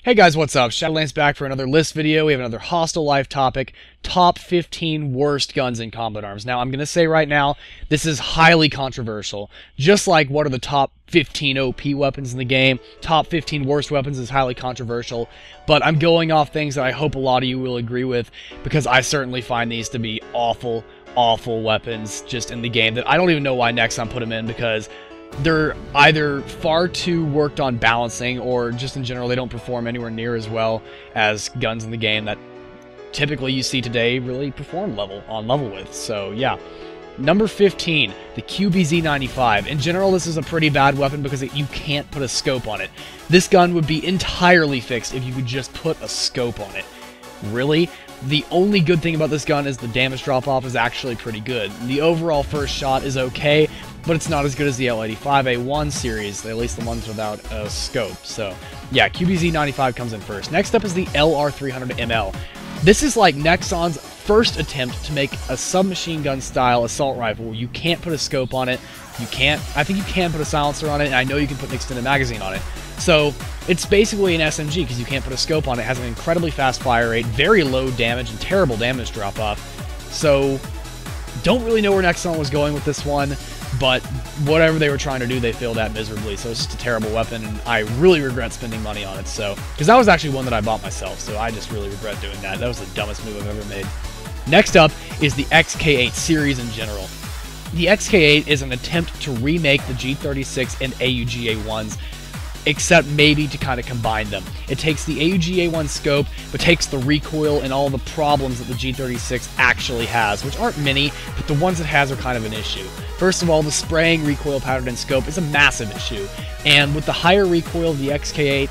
Hey guys, what's up? Shadowlands back for another list video. We have another Hostile Life topic, top 15 worst guns in combat arms. Now, I'm going to say right now, this is highly controversial. Just like what are the top 15 OP weapons in the game, top 15 worst weapons is highly controversial. But I'm going off things that I hope a lot of you will agree with, because I certainly find these to be awful weapons just in the game that I don't even know why Nexon put them in, because they're either far too worked on balancing, or just in general they don't perform anywhere near as well as guns in the game that typically you see today really perform on level with. So yeah. Number 15, the QBZ-95. In general, this is a pretty bad weapon because you can't put a scope on it. This gun would be entirely fixed if you could just put a scope on it. Really? The only good thing about this gun is the damage drop-off is actually pretty good. The overall first shot is okay, but it's not as good as the L85A1 series, at least the ones without a scope. So, yeah, QBZ-95 comes in first. Next up is the LR300ML. This is like Nexon's first attempt to make a submachine gun style assault rifle where you can't put a scope on it. I think you can put a silencer on it, and I know you can put an extended magazine on it. So, it's basically an SMG because you can't put a scope on it. It has an incredibly fast fire rate, very low damage, and terrible damage drop-off. So, don't really know where Nexon was going with this one, but whatever they were trying to do, they failed at miserably. So it's just a terrible weapon, and I really regret spending money on it. So, because that was actually one that I bought myself, so I just really regret doing that. That was the dumbest move I've ever made. Next up is the XK8 series in general. The XK8 is an attempt to remake the G36 and AUG-A1s, except maybe to kind of combine them. It takes the AUG-A1 scope, but takes the recoil and all the problems that the G36 actually has, which aren't many, but the ones it has are kind of an issue. First of all, the spraying recoil pattern and scope is a massive issue, and with the higher recoil of the XK8,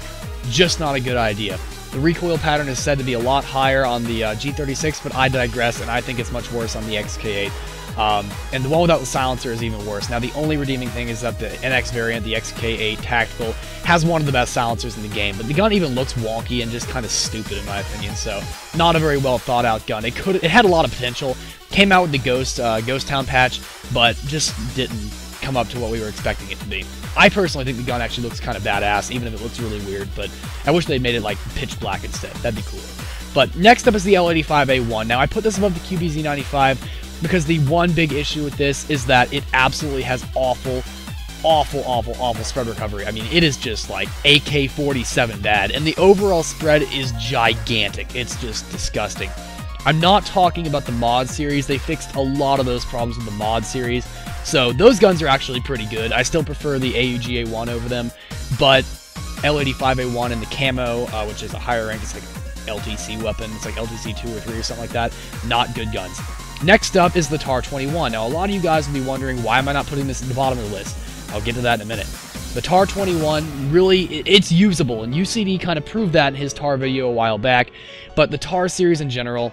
just not a good idea. The recoil pattern is said to be a lot higher on the G36, but I digress, and I think it's much worse on the XK8. And the one without the silencer is even worse. Now, the only redeeming thing is that the NX variant, the XK8 Tactical, has one of the best silencers in the game, but the gun even looks wonky and just kind of stupid in my opinion, so not a very well thought out gun. It had a lot of potential, came out with the Ghost Town patch, but just didn't come up to what we were expecting it to be. I personally think the gun actually looks kind of badass, even if it looks really weird, but I wish they'd made it like pitch black instead. That'd be cooler. But next up is the L85A1. Now, I put this above the QBZ-95 because the one big issue with this is that it absolutely has awful spread recovery. I mean, it is just like AK-47 bad, and the overall spread is gigantic. It's just disgusting. I'm not talking about the mod series. They fixed a lot of those problems in the mod series, so those guns are actually pretty good. I still prefer the AUG-A1 over them, but L85A1 and the camo, which is a higher rank, it's like LTC weapon, it's like LTC 2 or 3 or something like that, not good guns. Next up is the TAR-21. Now, a lot of you guys will be wondering, why am I not putting this at the bottom of the list? I'll get to that in a minute. The TAR-21, really, it's usable, and UCD kind of proved that in his TAR video a while back, but the TAR series in general,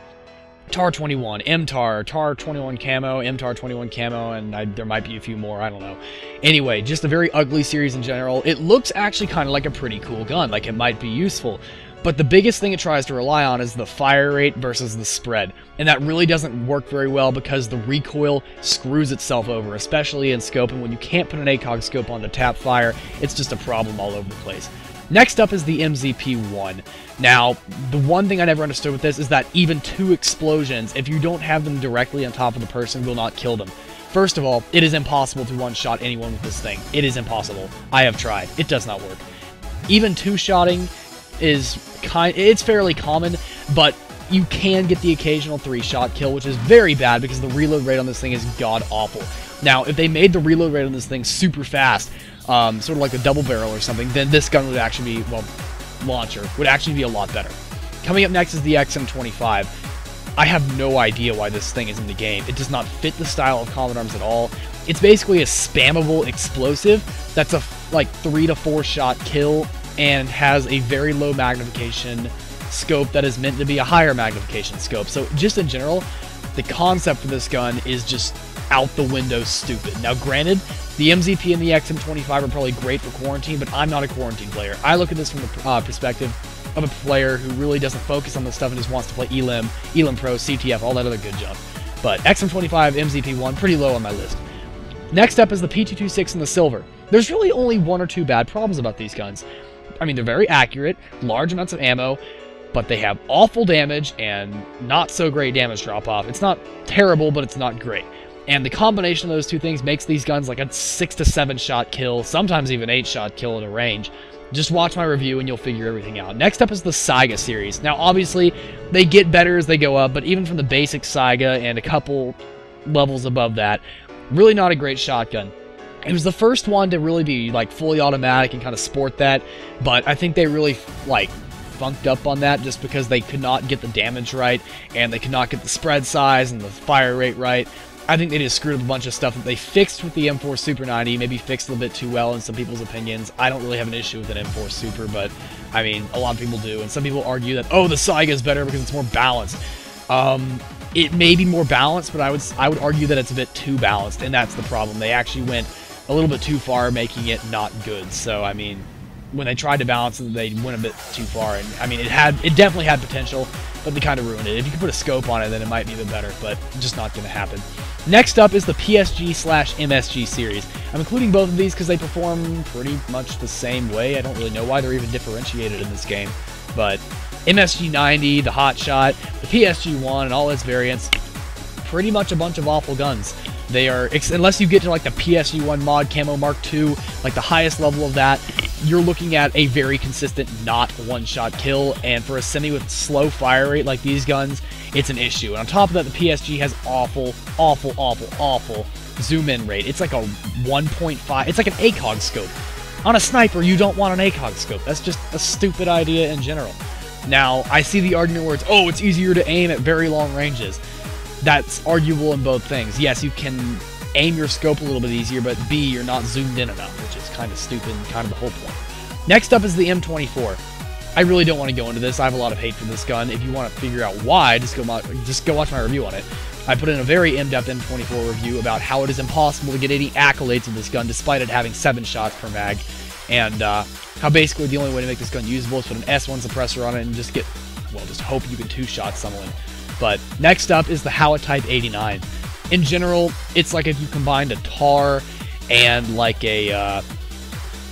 TAR-21, MTAR, TAR-21 camo, MTAR-21 camo, and there might be a few more, I don't know. Anyway, just a very ugly series in general. It looks actually kind of like a pretty cool gun, like it might be useful. But the biggest thing it tries to rely on is the fire rate versus the spread. And that really doesn't work very well because the recoil screws itself over, especially in scope. And when you can't put an ACOG scope on to tap fire, it's just a problem all over the place. Next up is the MZP-1. Now, the one thing I never understood with this is that even 2 explosions, if you don't have them directly on top of the person, will not kill them. First of all, it is impossible to one-shot anyone with this thing. It is impossible. I have tried. It does not work. Even 2-shotting it's fairly common, but you can get the occasional 3-shot kill, which is very bad because the reload rate on this thing is god-awful. Now, if they made the reload rate on this thing super fast, sort of like a double barrel or something, then this gun would actually be, well, launcher, would actually be a lot better. Coming up next is the XM25. I have no idea why this thing is in the game. It does not fit the style of combat arms at all. It's basically a spammable explosive that's a, like, 3 to 4 shot kill, and has a very low magnification scope that is meant to be a higher magnification scope. So just in general, the concept for this gun is just out the window stupid. Now granted, the MZP and the XM25 are probably great for quarantine, but I'm not a quarantine player. I look at this from the perspective of a player who really doesn't focus on this stuff and just wants to play Elim Pro, CTF, all that other good junk. But XM25, MZP-1, pretty low on my list. Next up is the P226 and the Silver. There's really only 1 or 2 bad problems about these guns. I mean, they're very accurate, large amounts of ammo, but they have awful damage and not so great damage drop-off. It's not terrible, but it's not great. And the combination of those two things makes these guns like a 6 to 7 shot kill, sometimes even 8 shot kill at a range. Just watch my review and you'll figure everything out. Next up is the Saiga series. Now, obviously, they get better as they go up, but even from the basic Saiga and a couple levels above that, really not a great shotgun. It was the first one to really be like fully automatic and kind of sport that, but I think they really like funked up on that just because they could not get the damage right and they could not get the spread size and the fire rate right. I think they just screwed up a bunch of stuff that they fixed with the M4 Super 90, maybe fixed a little bit too well in some people's opinions. I don't really have an issue with an M4 Super, but I mean, a lot of people do, and some people argue that, oh, the Saiga is better because it's more balanced. It may be more balanced, but I would argue that it's a bit too balanced, and that's the problem. They actually went a little bit too far, making it not good. So, I mean, when they tried to balance it, they went a bit too far, and I mean, it definitely had potential, but they kind of ruined it. If you could put a scope on it, then it might be a bit better, but just not going to happen. Next up is the PSG/MSG series. I'm including both of these because they perform pretty much the same way. I don't really know why they're even differentiated in this game, but MSG 90, the Hot Shot, the PSG 1, and all its variants, pretty much a bunch of awful guns. They are, unless you get to like the PSG 1 mod Camo Mark II, like the highest level of that, you're looking at a very consistent not one-shot kill, and for a semi with slow fire rate like these guns, it's an issue. And on top of that, the PSG has awful zoom-in rate. It's like a 1.5, it's like an ACOG scope. On a sniper, you don't want an ACOG scope. That's just a stupid idea in general. Now, I see the argument where it's easier to aim at very long ranges. That's arguable in both things. Yes, you can aim your scope a little bit easier, but B, you're not zoomed in enough, which is kind of stupid and kind of the whole point. Next up is the M24. I really don't want to go into this. I have a lot of hate for this gun. If you want to figure out why, just go watch my review on it. I put in a very in-depth M24 review about how it is impossible to get any accolades with this gun despite it having 7 shots per mag, and how basically the only way to make this gun usable is put an S1 suppressor on it and just hope you can 2-shot someone. But next up is the HostileType 89. In general, it's like if you combined a TAR and like a,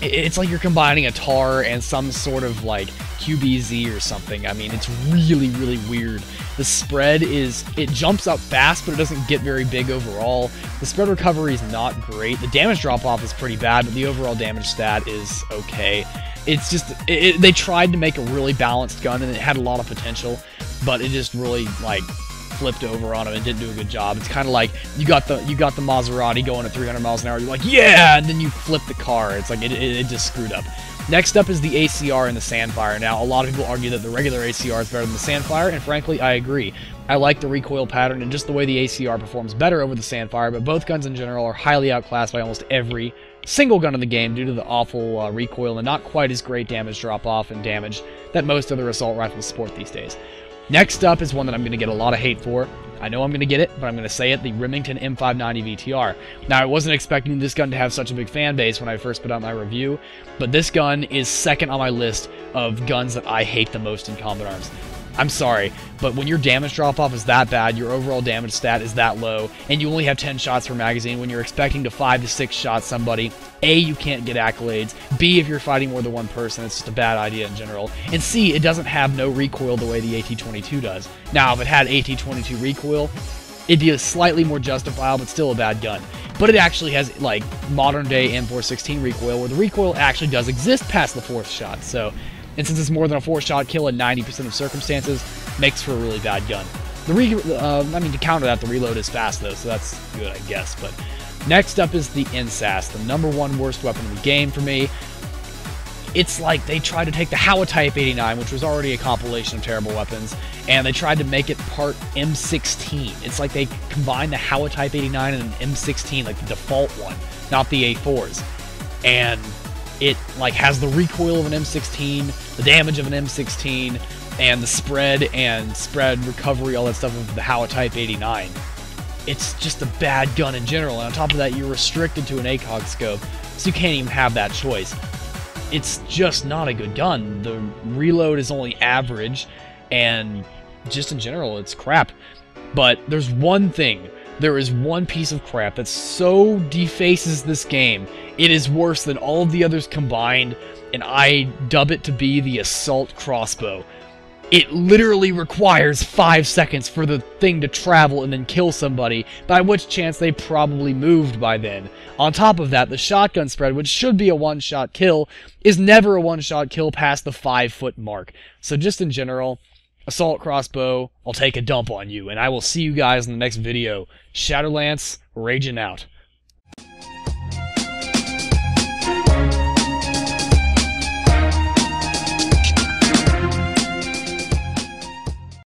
it's like you're combining a TAR and some sort of like QBZ or something. I mean, it's really, really weird. The spread it jumps up fast, but it doesn't get very big overall. The spread recovery is not great. The damage drop-off is pretty bad, but the overall damage stat is okay. It's just, they tried to make a really balanced gun, and it had a lot of potential, but it just really, like, flipped over on them and didn't do a good job. It's kind of like, you got the Maserati going at 300 miles an hour, you're like, yeah, and then you flip the car. It's like, it just screwed up. Next up is the ACR and the Sandfire. Now, a lot of people argue that the regular ACR is better than the Sandfire, and frankly, I agree. I like the recoil pattern and just the way the ACR performs better over the Sandfire, but both guns in general are highly outclassed by almost every single gun in the game due to the awful recoil and not quite as great damage drop-off and damage that most other assault rifles sport these days. Next up is one that I'm going to get a lot of hate for. I know I'm going to get it, but I'm going to say it, the Remington M590 VTR. Now, I wasn't expecting this gun to have such a big fan base when I first put out my review, but this gun is second on my list of guns that I hate the most in combat arms. I'm sorry, but when your damage drop-off is that bad, your overall damage stat is that low, and you only have 10 shots per magazine when you're expecting to 5 to 6 shot somebody, A, you can't get accolades, B, if you're fighting more than one person, it's just a bad idea in general, and C, it doesn't have no recoil the way the AT-22 does. Now, if it had AT-22 recoil, it'd be a slightly more justifiable, but still a bad gun. But it actually has, like, modern-day M416 recoil, where the recoil actually does exist past the 4th shot, so... And since it's more than a 4-shot kill in 90% of circumstances, makes for a really bad gun. To counter that, the reload is fast though, so that's good, I guess. But next up is the NSAS, the #1 worst weapon in the game for me. It's like they tried to take the HostileType 89, which was already a compilation of terrible weapons, and they tried to make it part M16. It's like they combined the HostileType 89 and an M16, like the default one, not the A4s. And it like has the recoil of an M16, the damage of an M16, and the spread recovery, all that stuff of the HostileType 89. It's just a bad gun in general, and on top of that, you're restricted to an ACOG scope, so you can't even have that choice. It's just not a good gun. The reload is only average, and just in general, it's crap. But there's one thing. There is one piece of crap that so defaces this game It is worse than all of the others combined, and I dub it to be the assault crossbow. It literally requires 5 seconds for the thing to travel and then kill somebody, by which chance they probably moved by then. On top of that, the shotgun spread, which should be a one-shot kill, is never a one-shot kill past the 5-foot mark. So just in general, assault crossbow, I'll take a dump on you, and I will see you guys in the next video. Shadowlance, raging out.